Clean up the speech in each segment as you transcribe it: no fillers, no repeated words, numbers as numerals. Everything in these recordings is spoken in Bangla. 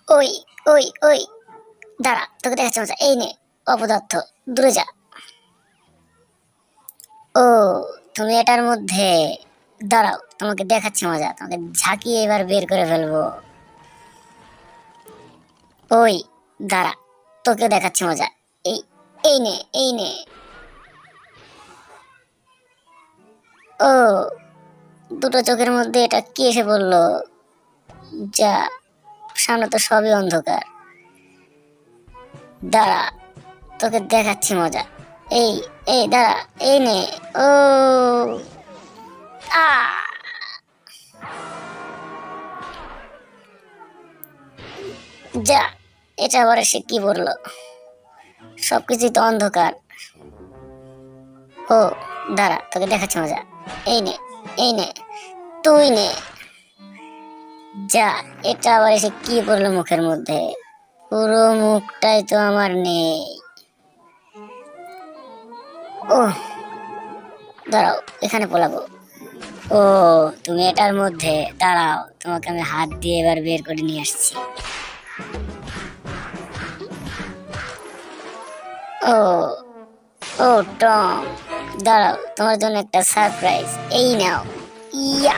ওই ওই ওই দাঁড়া, তোকে দেখাচ্ছি মজা। এই নে অপদার্থ, দূরে যা। ও, তুমি এটার মধ্যে, দাঁড়াও তোমাকে দেখাচ্ছি মজা। তোমাকে ঝাঁকিয়ে এবার বের করে ফেলবো। ওই দাঁড়া, তোকে দেখাচ্ছি মজা। এই এই নে, এই নে। ও, দুটো চোখের মধ্যে এটা কি এসে পড়লো? যা, সামনে তো সবই অন্ধকার। দাঁড়া, তোকে দেখাচ্ছি মজা। এই এই দাঁড়া, এই নে। ও আ যা, এটা আবার এসে কি বললো? সবকিছুই তো অন্ধকার। ও দাঁড়া, তোকে দেখাচ্ছি মজা। এই নে, এই নে, তুই নে। যা, এটা আবার এসে কি বললো মুখের মধ্যে? পুরো মুখটাই তো আমার নেই। ও দাঁড়াও, এখানে পলাবো। ও, তুমি এটার মধ্যে, দাঁড়াও তোমাকে আমি হাত দিয়ে এবার বের করে নিয়ে আসছি। ও ও টম, দাঁড়াও তোমার জন্য একটা সারপ্রাইজ। এই নাও। ইয়া,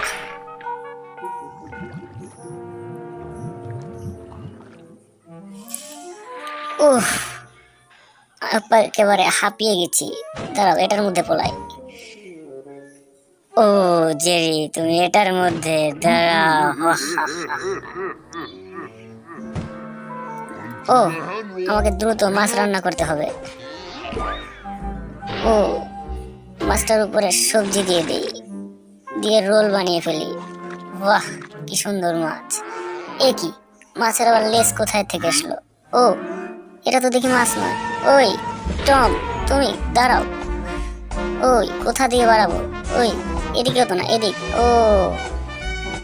উফ, একেবারে হাঁপিয়ে গেছি। দাঁড়াও এটার মধ্যে পলাই। ও জেরি, তুমি এটার মধ্যে, দাঁড়াও। হা, হা, হা। ও, আমাকে দ্রুত মাছ রান্না করতে হবে। ও, মাছটার উপরে সবজি দিয়ে দিই, দিয়ে রোল বানিয়ে ফেলি। বাহ, কি সুন্দর মাছ। এ কি, মাছের আবার লেজ কোথায় থেকে আসলো? ও, এটা তো দেখি মাছ নয়। ওই টম, তুমি দাঁড়াও। ওই কোথা দিয়ে বাড়াবো? ওই এদিকেও তো না, এদিক। ও